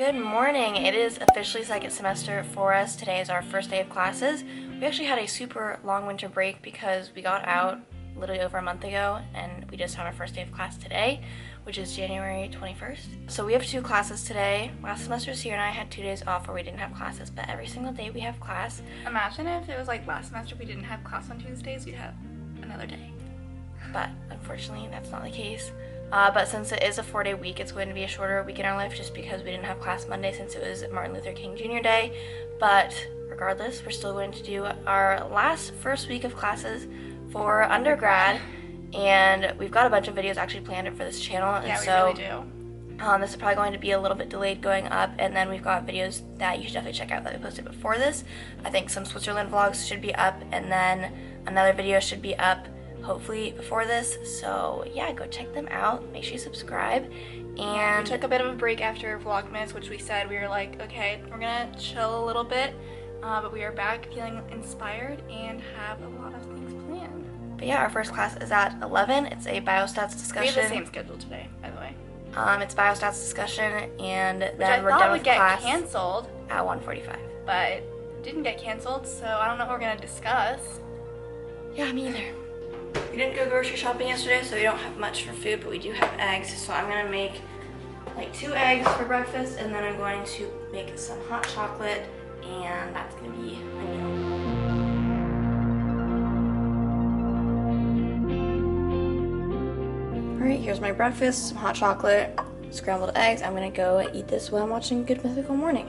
Good morning. It is officially second semester for us. Today is our first day of classes. We actually had a super long winter break because we got out literally over a month ago and we just had our first day of class today, which is January 21st. So we have 2 classes today. Last semester's here and I had 2 days off where we didn't have classes, but every single day we have class. Imagine if it was like last semester we didn't have class on Tuesdays, we'd have another day. But unfortunately that's not the case. But since it is a 4-day week, it's going to be a shorter week in our life just because we didn't have class Monday since it was Martin Luther King Jr. Day. But regardless, we're still going to do our first week of classes for undergrad. And we've got a bunch of videos actually planned for this channel. And yeah, we so, really do. This is probably going to be a little bit delayed going up. And then we've got videos that you should definitely check out that we posted before this. I think some Switzerland vlogs should be up. And then another video should be up hopefully before this, so yeah, go check them out, make sure you subscribe. And we took a bit of a break after Vlogmas, which we said we were like, okay, we're gonna chill a little bit, but we are back feeling inspired and have a lot of things planned. But yeah, our first class is at 11. It's a biostats discussion. We have the same schedule today, by the way. It's biostats discussion, and which then we're done done with with class canceled at 1:45. But it didn't get canceled, so I don't know what we're gonna discuss. Yeah, me either. We didn't go grocery shopping yesterday, so we don't have much for food, but we do have eggs. So I'm gonna make like 2 eggs for breakfast, and then I'm going to make some hot chocolate, and that's gonna be my meal. Alright, here's my breakfast, some hot chocolate, scrambled eggs. I'm gonna go eat this while I'm watching Good Mythical Morning.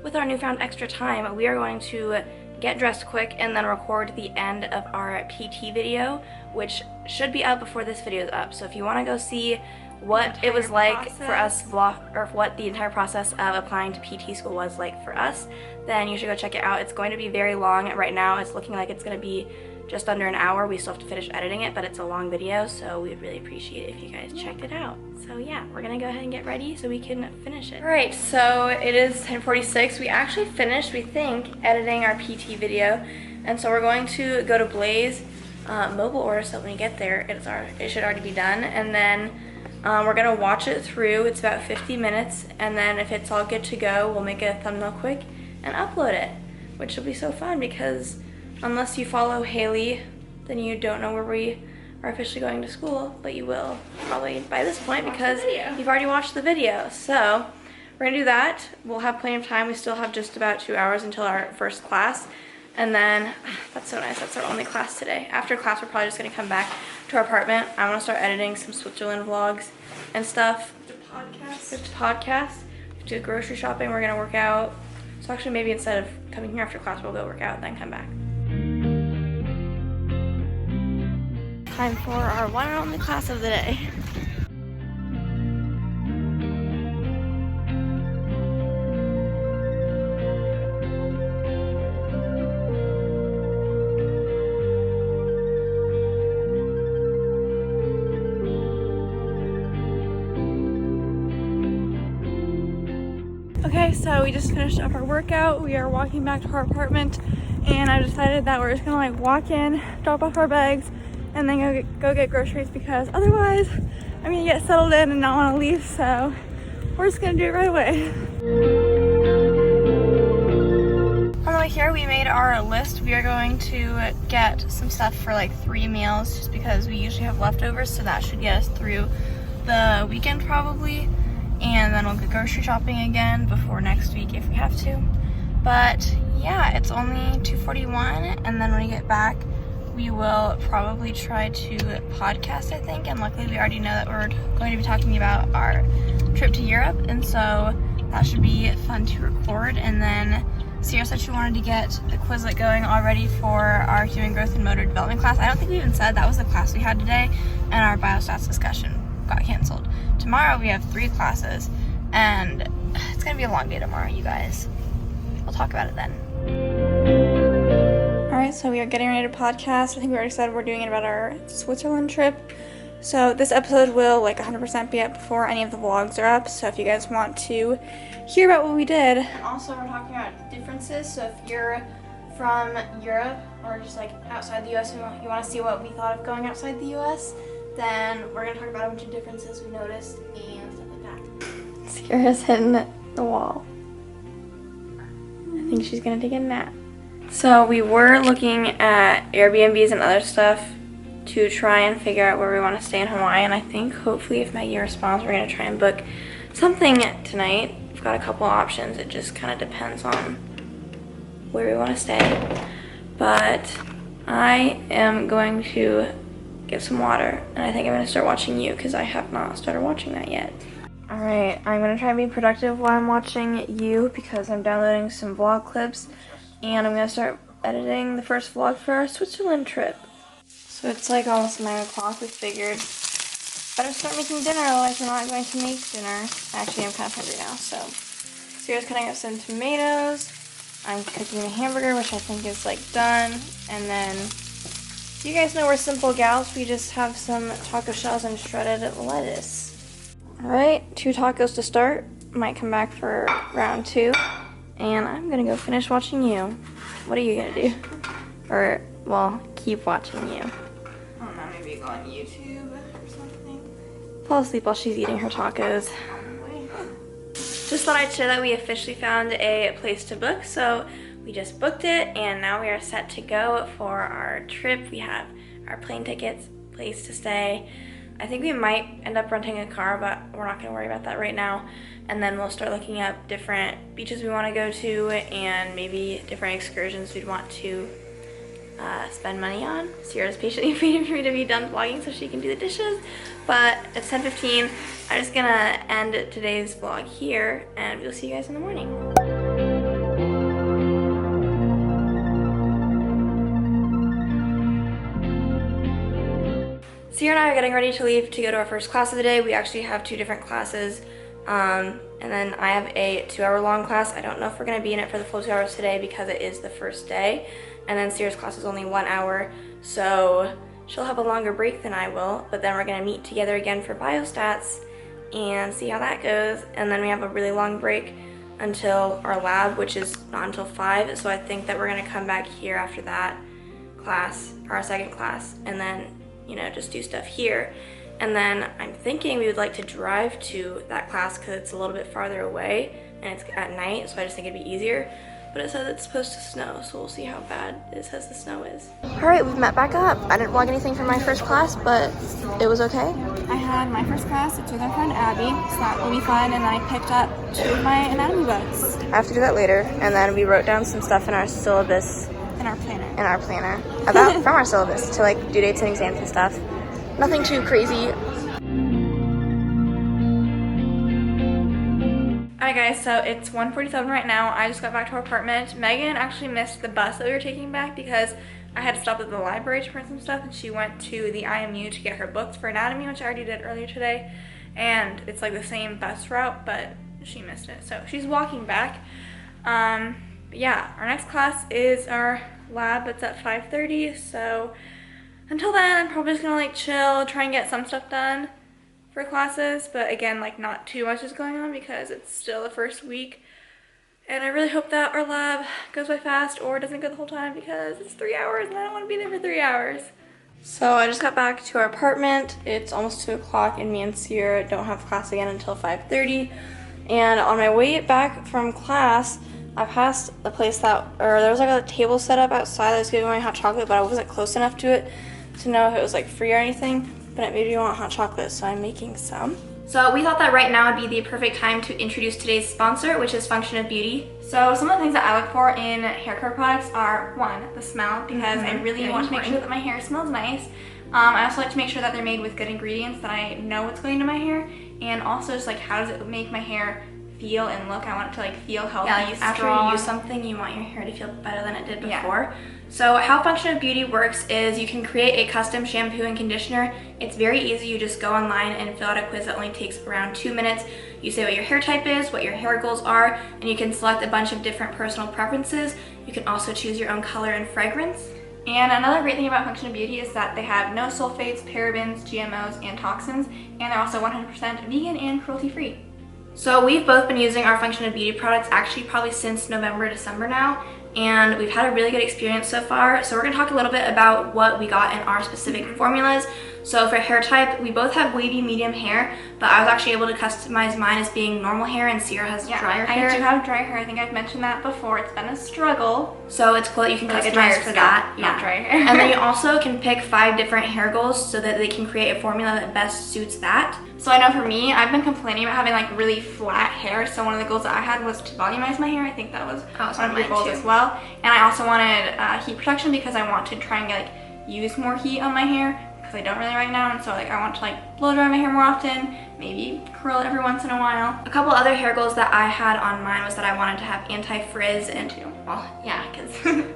With our newfound extra time, we are going to get dressed quick and then record the end of our PT video, which should be up before this video is up. So if you want to go see what it was like for us or what the entire process of applying to PT school was like for us, then you should go check it out. It's going to be very long. Right now it's looking like it's going to be just under an hour. We still have to finish editing it, but it's a long video, so we'd really appreciate it if you guys checked it out. So yeah, we're gonna go ahead and get ready so we can finish it. Alright, so it is 10:46. We actually finished, we think, editing our PT video, and so we're going to go to Blaze mobile order, so when we get there, it should already be done, and then we're gonna watch it through. It's about 50 minutes, and then if it's all good to go, we'll make a thumbnail quick and upload it, which will be so fun because unless you follow Haley, then you don't know where we are officially going to school, but you will probably by this point because you've already watched the video. So we're gonna do that. We'll have plenty of time. We still have just about 2 hours until our first class. And then, that's so nice, that's our only class today. After class, we're probably just gonna come back to our apartment. I wanna start editing some Switzerland vlogs and stuff. The podcast. Do grocery shopping, we're gonna work out. So actually maybe instead of coming here after class, we'll go work out and then come back. Time for our one and only class of the day. Okay, so we just finished up our workout. We are walking back to our apartment, and I decided that we're just gonna like walk in, drop off our bags, and then go get groceries because otherwise I'm gonna get settled in and not want to leave, so we're just gonna do it right away. On the way here, we made our list. We are going to get some stuff for like 3 meals just because we usually have leftovers, so that should get us through the weekend probably. And then we'll go grocery shopping again before next week if we have to. But yeah, it's only 2:41, and then when we get back, we will probably try to podcast, I think, and luckily we already know that we're going to be talking about our trip to Europe, and so that should be fun to record. And then Sierra said she wanted to get the Quizlet going already for our Human Growth and Motor Development class. I don't think we even said that was the class we had today, and our biostats discussion got canceled. Tomorrow we have 3 classes, and it's gonna be a long day tomorrow, you guys. We'll talk about it then. Alright, so we are getting ready to podcast. I think we already said we're doing it about our Switzerland trip. So this episode will like 100% be up before any of the vlogs are up. So if you guys want to hear about what we did. And also we're talking about differences. So if you're from Europe or just like outside the US and you want to see what we thought of going outside the US, then we're going to talk about a bunch of differences we noticed and stuff like that. Sierra's in the wall. I think she's gonna take a nap. So we were looking at Airbnbs and other stuff to try and figure out where we want to stay in Hawaii, and I think hopefully if Maggie responds, we're gonna try and book something tonight. We've got a couple options. It just kind of depends on where we want to stay. But I am going to get some water, and I think I'm going to start watching You because I have not started watching that yet. Alright, I'm going to try and be productive while I'm watching You because I'm downloading some vlog clips, and I'm going to start editing the first vlog for our Switzerland trip. So it's like almost 9 o'clock. We figured better start making dinner, otherwise we're not going to make dinner. Actually, I'm kind of hungry now, so. Sierra's cutting up some tomatoes. I'm cooking a hamburger, which I think is like done. And then, you guys know we're simple gals. We just have some taco shells and shredded lettuce. Alright, 2 tacos to start. Might come back for round 2. And I'm gonna go finish watching You. What are you gonna do? Or, well, keep watching You. I don't know, maybe go on YouTube or something. Fall asleep while she's eating her tacos. Just thought I'd share that we officially found a place to book. So we just booked it, and now we are set to go for our trip. We have our plane tickets, place to stay. I think we might end up renting a car, but we're not gonna worry about that right now. And then we'll start looking up different beaches we wanna go to and maybe different excursions we'd want to spend money on. Sierra's patiently waiting for me to be done vlogging so she can do the dishes, but it's 10:15. I'm just gonna end today's vlog here, and we'll see you guys in the morning. Sierra and I are getting ready to leave to go to our first class of the day. We actually have 2 different classes, and then I have a 2-hour-long class. I don't know if we're gonna be in it for the full 2 hours today because it is the first day, and then Sierra's class is only 1 hour, so she'll have a longer break than I will, but then we're gonna meet together again for biostats and see how that goes. And then we have a really long break until our lab, which is not until 5, so I think that we're gonna come back here after that class, our second class, and then, you know, just do stuff here. And then I'm thinking we would like to drive to that class because it's a little bit farther away and it's at night, so I just think it'd be easier. But it says it's supposed to snow, so we'll see how bad it says the snow is. Alright, we've met back up. I didn't vlog anything from my first class, but it was okay. I had my first class, it's with our friend Abby, so that will be fun, and then I picked up 2 of my anatomy books. I have to do that later, and then we wrote down some stuff in our syllabus. In our planner. In our planner. About from our syllabus to like due dates and exams and stuff. Nothing too crazy. Alright guys, so it's 1:47 right now. I just got back to our apartment. Megan actually missed the bus that we were taking back because I had to stop at the library to print some stuff, and she went to the IMU to get her books for anatomy, which I already did earlier today. And it's like the same bus route, but she missed it. So she's walking back. Yeah, our next class is our lab. It's at 5:30, so until then I'm probably just gonna like chill, try and get some stuff done for classes, but again, like not too much is going on because it's still the first week, and I really hope that our lab goes by fast or doesn't go the whole time because it's 3 hours and I don't want to be there for 3 hours. So I just got back to our apartment. It's almost 2 o'clock and me and Sierra don't have class again until 5:30, and on my way back from class I passed the place that, or there was like a table set up outside that was giving away hot chocolate, but I wasn't close enough to it to know if it was like free or anything, but it made me want hot chocolate, so I'm making some. So we thought that right now would be the perfect time to introduce today's sponsor, which is Function of Beauty. So some of the things that I look for in hair care products are, 1, the smell, because I really want to make sure that my hair smells nice. I also like to make sure that they're made with good ingredients, that I know what's going into my hair, and also just like how does it make my hair feel and look. I want it to like feel healthy. Yeah, after you use something, you want your hair to feel better than it did before. Yeah. So how Function of Beauty works is you can create a custom shampoo and conditioner. It's very easy. You just go online and fill out a quiz that only takes around 2 minutes. You say what your hair type is, what your hair goals are, and you can select a bunch of different personal preferences. You can also choose your own color and fragrance. And another great thing about Function of Beauty is that they have no sulfates, parabens, GMOs, and toxins, and they're also 100% vegan and cruelty-free. So we've both been using our Function of Beauty products actually probably since November, December now, and we've had a really good experience so far. So we're going to talk a little bit about what we got in our specific formulas. So for hair type, we both have wavy medium hair, but I was actually able to customize mine as being normal hair, and Sierra has drier hair. I do have dry hair. I think I've mentioned that before. It's been a struggle. So it's cool that you can customize for that. Not dry hair. And then you also can pick 5 different hair goals so that they can create a formula that best suits that. So I know for me, I've been complaining about having like really flat hair. So one of the goals that I had was to volumize my hair. I think that was one of my goals as well. And I also wanted heat protection because I want to try and get, like, use more heat on my hair. I don't really right now, and so like I want to like blow dry my hair more often, maybe curl it every once in a while. A couple other hair goals that I had on mine was that I wanted to have anti-frizz and well, yeah, because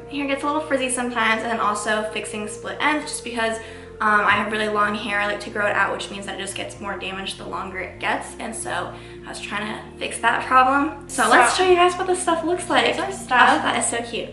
hair gets a little frizzy sometimes, and then also fixing split ends just because I have really long hair. I like to grow it out, which means that it just gets more damaged the longer it gets, and so I was trying to fix that problem. So let's show you guys what this stuff looks like. Here's our stuff. Oh, that is so cute.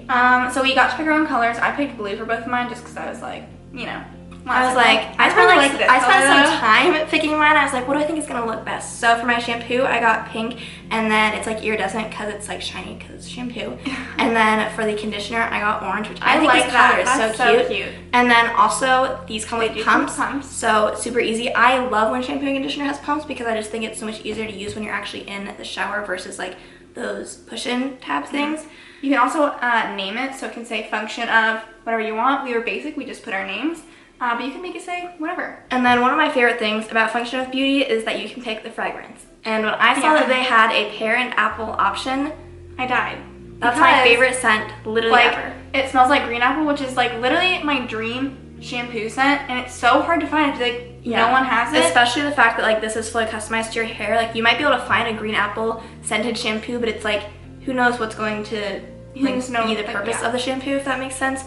So we got to pick our own colors. I picked blue for both of mine just because I was like, you know, I spent some time picking mine. I was like, what do I think is gonna look best? So for my shampoo, I got pink, and then it's like iridescent because it's like shiny because it's shampoo. And then for the conditioner, I got orange, which I think like this color that. is so cute. And then also these come with pumps, so super easy. I love when shampoo and conditioner has pumps because I just think it's so much easier to use when you're actually in the shower versus like those push-in tab things. You can also name it, so it can say function of whatever you want. We were basic, we just put our names. But you can make it say whatever. And then one of my favorite things about Function of Beauty is that you can pick the fragrance. And when I saw that they had a pear and apple option, I died. That's my favorite scent, literally ever. It smells like green apple, which is like literally my dream shampoo scent, and it's so hard to find. I feel like no one has it. Especially the fact that like this is fully customized to your hair. Like you might be able to find a green apple scented shampoo, but it's like who knows what's going to be the purpose of the shampoo, if that makes sense.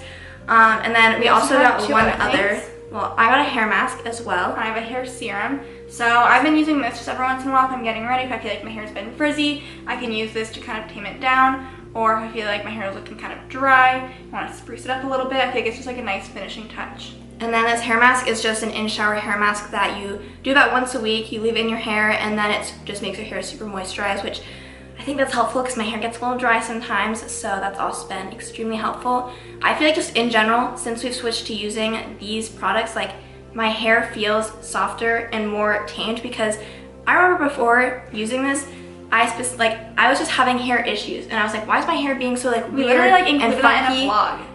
And then we also got one other. Well, I got a hair mask as well. I have a hair serum. So I've been using this just every once in a while if I'm getting ready. If I feel like my hair's been frizzy, I can use this to kind of tame it down. Or if I feel like my hair is looking kind of dry, I want to spruce it up a little bit. I think it's just like a nice finishing touch. And then this hair mask is just an in-shower hair mask that you do about once a week. You leave in your hair, and then it just makes your hair super moisturized, which I think that's helpful because my hair gets a little dry sometimes, so that's also been extremely helpful. I feel like just in general, since we've switched to using these products, like my hair feels softer and more tamed because I remember before using this, I was just having hair issues, and I was like, why is my hair being so like weird and funky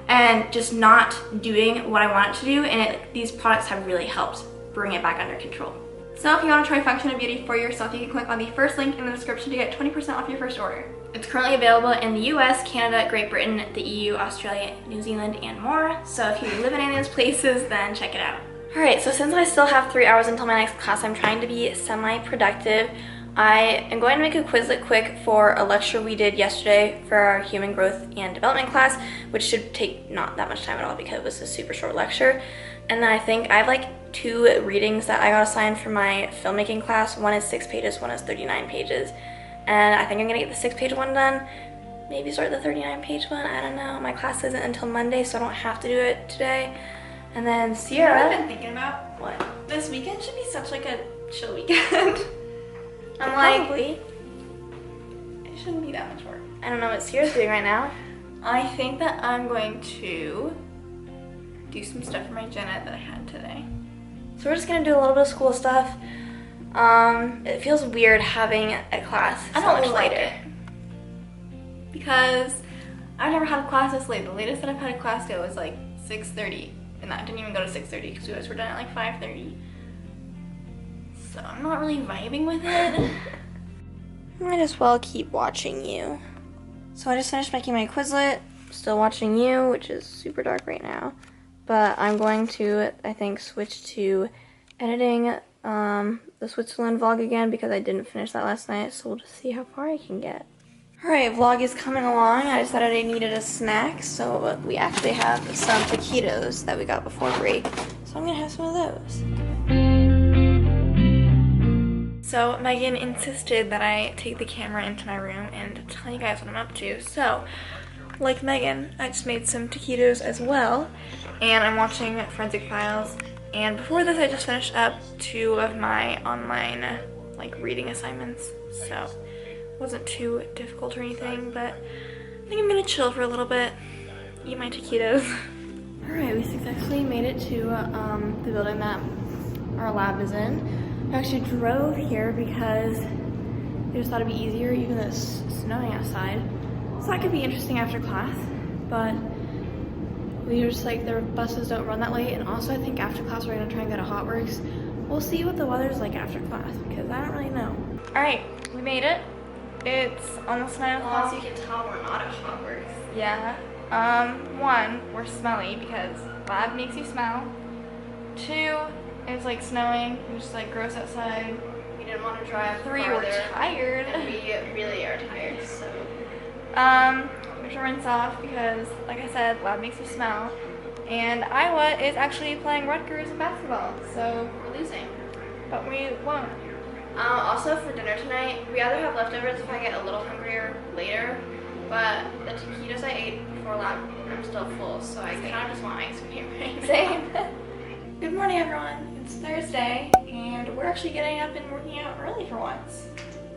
and just not doing what I want it to do? And these products have really helped bring it back under control. So if you want to try Function of Beauty for yourself, you can click on the first link in the description to get 20% off your first order. It's currently available in the US, Canada, Great Britain, the EU, Australia, New Zealand, and more. So if you live in any of those places, then check it out. Alright, so since I still have 3 hours until my next class, I'm trying to be semi-productive. I am going to make a Quizlet quick for a lecture we did yesterday for our Human Growth and Development class, which should take not that much time at all because it was a super short lecture. And then I think I have like 2 readings that I got assigned for my filmmaking class. One is 6 pages, one is 39 pages. And I think I'm gonna get the 6-page one done. Maybe start the 39-page one, I don't know. My class isn't until Monday, so I don't have to do it today. And then Sierra. You know what I've been thinking about? What? This weekend should be such like a chill weekend. I'm Probably. It shouldn't be that much work. I don't know what Sierra's doing right now. I think that I'm going to do some stuff for my gen ed that I had today. So we're just gonna do a little bit of school stuff. It feels weird having a class so much later. It. Because I've never had a class this late. The latest that I've had a class go was like 6:30, and that didn't even go to 6:30 because you guys were done at like 5:30. So I'm not really vibing with it. Might as well keep watching you. So I just finished making my Quizlet. Still watching you, which is super dark right now. But I'm going to, I think, switch to editing the Switzerland vlog again because I didn't finish that last night. So we'll just see how far I can get. Alright, vlog is coming along. I decided I needed a snack, so we actually have some taquitos that we got before break. So I'm going to have some of those. So Megan insisted that I take the camera into my room and tell you guys what I'm up to. So, like Megan, I just made some taquitos as well, and I'm watching Forensic Files. And before this, I just finished up 2 of my online reading assignments, so it wasn't too difficult or anything. But think I'm gonna chill for a little bit, eat my taquitos. Alright, we successfully made it to the building that our lab is in. We actually drove here because I just thought it'd be easier even though it's snowing outside. So that could be interesting after class, but we were just like, their buses don't run that late, and also I think after class we're gonna try and go to Hotworks. We'll see what the weather's like after class because I don't really know. Alright, we made it. It's almost 9 o'clock. As you can tell, we're not at Hotworks. Yeah. One, we're smelly because lab makes you smell. Two, it's like snowing. It was just like gross outside. We didn't want to drive. Three, we're tired. And we really are tired, so. We have to rinse off because, like I said, lab makes you smell. And Iowa is actually playing Rutgers in basketball, so We're losing. but we won't. Also for dinner tonight, we either have leftovers if I get a little hungrier later, but the taquitos I ate before lab, I'm still full, so I kind of just want ice cream right now. Same. Good morning, everyone. It's Thursday, and we're actually getting up and working out early for once.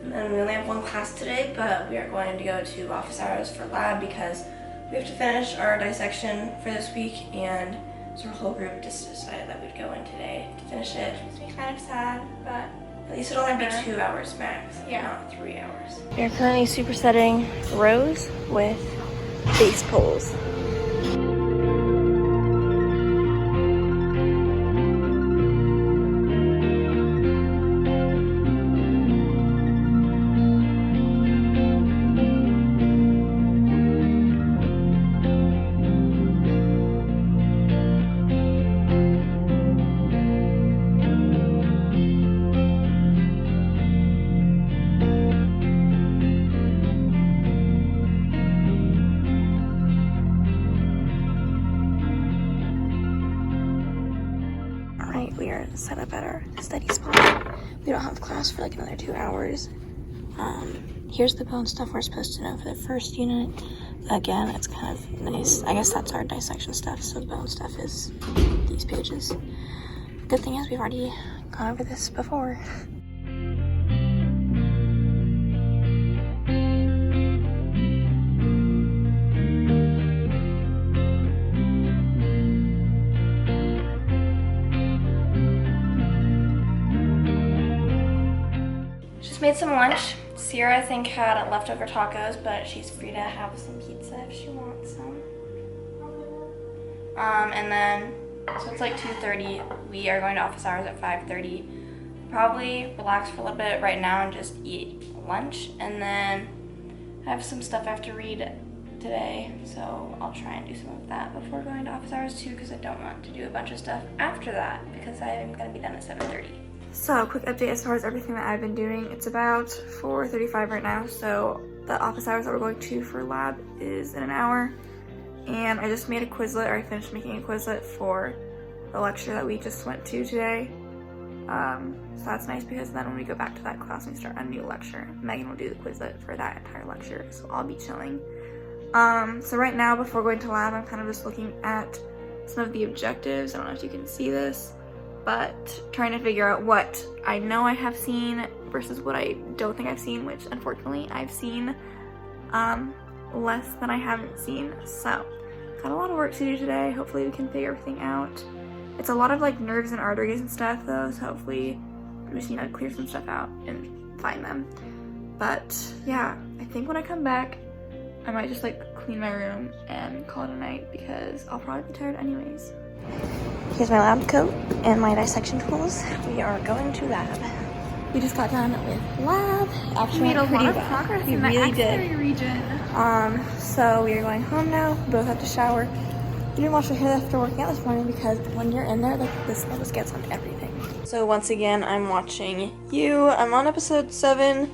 And we only have one class today, but we are going to go to office hours for lab because we have to finish our dissection for this week, and so our whole group just decided that we'd go in today to finish it. Makes me kind of sad, but At least it'll only be 2 hours max, Yeah. not 3 hours. We're currently supersetting rows with base pulls. We are set up at our study spot. We don't have class for like another 2 hours. Here's the bone stuff we're supposed to know for the first unit. Again, it's kind of nice. I guess that's our dissection stuff, so the bone stuff is these pages. Good thing is we've already gone over this before. Made some lunch. Sierra, I think, had leftover tacos, but she's free to have some pizza if she wants some. And then, so it's like 2:30. We are going to office hours at 5:30. Probably relax for a little bit right now and just eat lunch. And then I have some stuff I have to read today, so I'll try and do some of that before going to office hours too, because I don't want to do a bunch of stuff after that, because I'm going to be done at 7:30. So, quick update as far as everything that I've been doing. It's about 4:35 right now, so the office hours that we're going to for lab is in an hour. And I just made a Quizlet, or I finished making a Quizlet for the lecture that we just went to today. So that's nice because then when we go back to that class and we start a new lecture, Megan will do the Quizlet for that entire lecture, so I'll be chilling. So right now, before going to lab, I'm kind of just looking at some of the objectives. I don't know if you can see this, but trying to figure out what I know I have seen versus what I don't think I've seen, which unfortunately I've seen less than I haven't seen. So, got a lot of work to do today. Hopefully we can figure everything out. It's a lot of like nerves and arteries and stuff though, so hopefully we just need to clear some stuff out and find them. But yeah, I think when I come back, I might just like clean my room and call it a night because I'll probably be tired anyways. Here's my lab coat and my dissection tools. We are going to lab. We just got done with lab. Actually, We made a lot of well. progress We in the really axillary did. region. So we are going home now. We both have to shower. We didn't wash our hair after working out this morning because when you're in there, like the snow just gets on everything. So once again, I'm watching You. I'm on episode 7.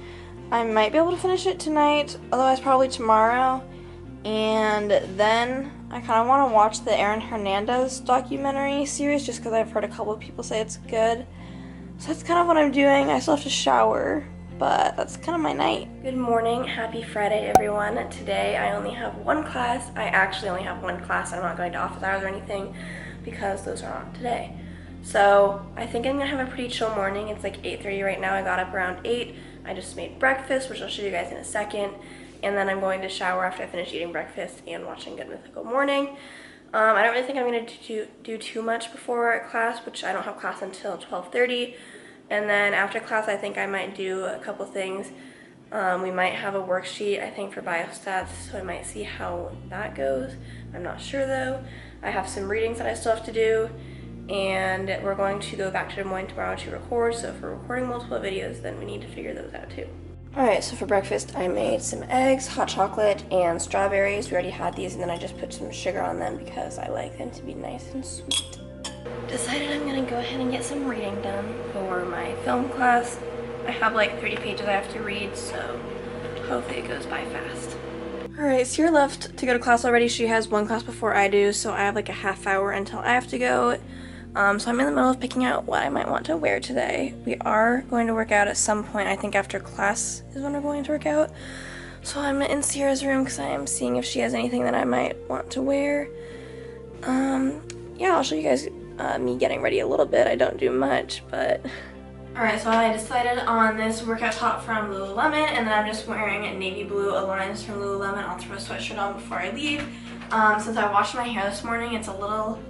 I might be able to finish it tonight, otherwise probably tomorrow. And then I kind of want to watch the Aaron Hernandez documentary series just because I've heard a couple of people say it's good. So that's kind of what I'm doing. I still have to shower, but that's kind of my night. Good morning. Happy Friday, everyone. Today I only have one class. I actually only have one class. I'm not going to office hours or anything because those are not today. So I think I'm going to have a pretty chill morning. It's like 8:30 right now. I got up around 8. I just made breakfast, which I'll show you guys in a second. and then I'm going to shower after I finish eating breakfast and watching Good Mythical Morning. I don't really think I'm going to do too much before class, which I don't have class until 12:30. And then after class, I think I might do a couple things. We might have a worksheet, I think, for biostats, so I might see how that goes. I'm not sure though. I have some readings that I still have to do, and we're going to go back to Des Moines tomorrow to record, so if we're recording multiple videos, then we need to figure those out too. Alright, so for breakfast I made some eggs, hot chocolate, and strawberries. We already had these, and then I just put some sugar on them because I like them to be nice and sweet. Decided I'm gonna go ahead and get some reading done for my film class. I have like 30 pages I have to read, so hopefully it goes by fast. Alright, Sierra left to go to class already. She has one class before I do, so I have like a half hour until I have to go. So I'm in the middle of picking out what I might want to wear today. We are going to work out at some point. I think after class is when we're going to work out. So I'm in Sierra's room because I am seeing if she has anything that I might want to wear. Yeah, I'll show you guys me getting ready a little bit. I don't do much, but... Alright, so I decided on this workout top from Lululemon, and then I'm just wearing navy blue Aligns from Lululemon. I'll throw a sweatshirt on before I leave. Since I washed my hair this morning, it's a little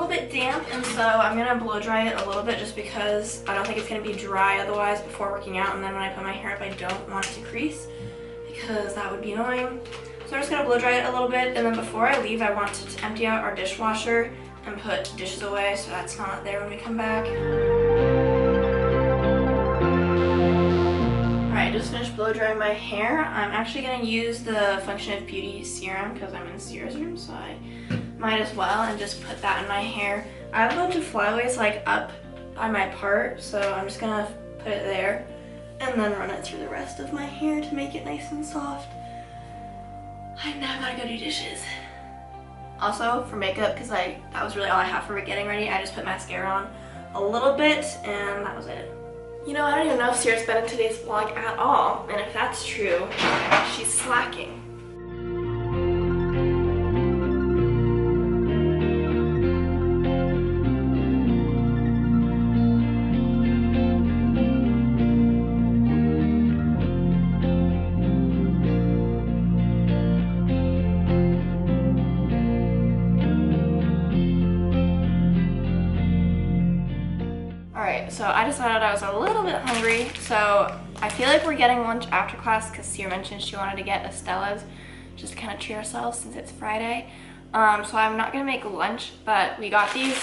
bit damp, and so I'm gonna blow dry it a little bit just because I don't think it's gonna be dry otherwise before working out, and then when I put my hair up I don't want it to crease because that would be annoying. So I'm just gonna blow dry it a little bit, and then before I leave I want to empty out our dishwasher and put dishes away so that's not there when we come back. Alright, I just finished blow drying my hair. I'm actually gonna use the Function of Beauty serum because I'm in Sierra's room, so I might as well, and just put that in my hair. I have a bunch of flyaways like up by my part, so I'm just gonna put it there and then run it through the rest of my hair to make it nice and soft. I now gotta go do dishes. Also for makeup, because that was really all I have for getting ready, I just put mascara on a little bit and that was it. You know, I don't even know if Sierra's been in today's vlog at all, and if that's true, she's slacking. So I decided I was a little bit hungry, so I feel like we're getting lunch after class because Sierra mentioned she wanted to get Estella's just to kind of treat ourselves since it's Friday. So I'm not going to make lunch, but we got these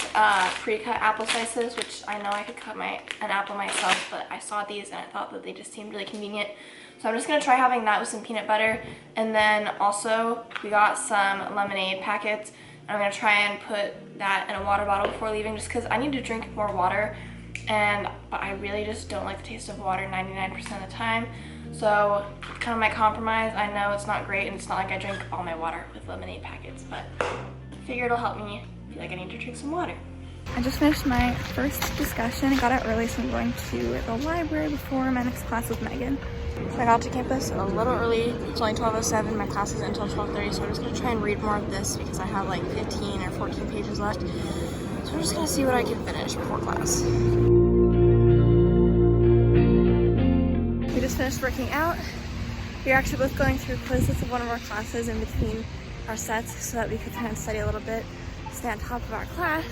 pre-cut apple slices, which I know I could cut an apple myself, but I saw these and I thought that they just seemed really convenient. So I'm just going to try having that with some peanut butter, and then also we got some lemonade packets, and I'm going to try and put that in a water bottle before leaving just because I need to drink more water. But I really just don't like the taste of water 99% of the time, so it's kind of my compromise. I know it's not great and it's not like I drink all my water with lemonade packets, but I figure it'll help me feel like I need to drink some water. I just finished my first discussion. I got out early, so I'm going to the library before my next class with Megan. So I got to campus a little early. It's only 12:07. My class is until 12:30, so I'm just going to try and read more of this because I have like 15 or 14 pages left. So I'm just going to see what I can finish before class. We just finished working out. We're actually both going through quizzes of one of our classes in between our sets so that we could kind of study a little bit, stay on top of our class.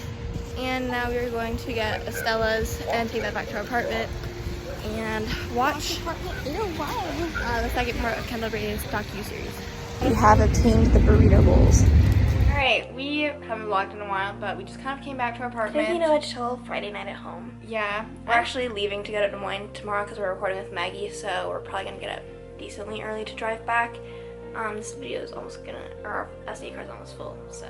And now we're going to get Estella's and take that back to our apartment and watch the second part of Kendall Brady's docu-series. We have obtained the burrito bowls. Alright, we haven't vlogged in a while, but we just kind of came back to our apartment. You know, a chill Friday night at home. Yeah. We're actually leaving to go to Des Moines tomorrow because we're recording with Maggie, so we're probably going to get up decently early to drive back. This video is almost our SD card's almost full, so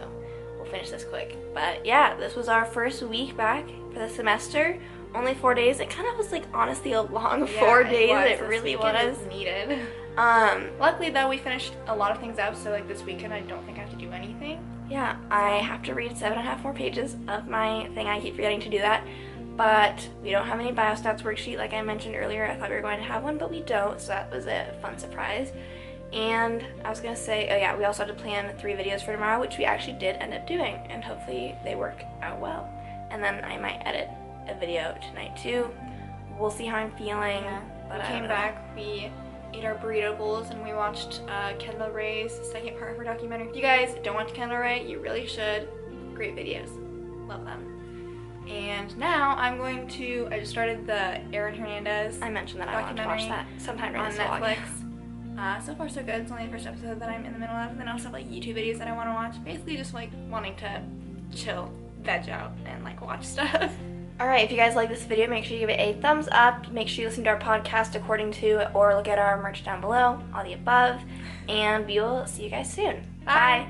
we'll finish this quick. But yeah, this was our first week back for the semester. Only 4 days. It kind of was like honestly a long 4 days. It really was needed. Luckily though, we finished a lot of things out, so like this weekend I don't think I have to do anything. Yeah, I have to read 7.5 more pages of my thing. I keep forgetting to do that. But we don't have any biostats worksheet like I mentioned earlier. I thought we were going to have one, but we don't, so that was a fun surprise. And I was going to say, oh yeah, we also had to plan 3 videos for tomorrow, which we actually did end up doing, and hopefully they work out well. And then I might edit a video tonight too. We'll see how I'm feeling. Yeah. But we came back, we ate our burrito bowls, and we watched Kendall Rae's second part of her documentary. If you guys don't watch Kendall Rae, you really should. Great videos. Love them. And now I just started the Aaron Hernandez I mentioned that I want to watch that sometime during on this vlog. Netflix. So far so good. It's only the first episode that I'm in the middle of. And then I also have like YouTube videos that I want to watch. Basically just like wanting to chill, veg out, and like watch stuff. Alright, if you guys like this video, make sure you give it a thumbs up. Make sure you listen to our podcast according to, or look at our merch down below, all the above. And we will see you guys soon. Bye.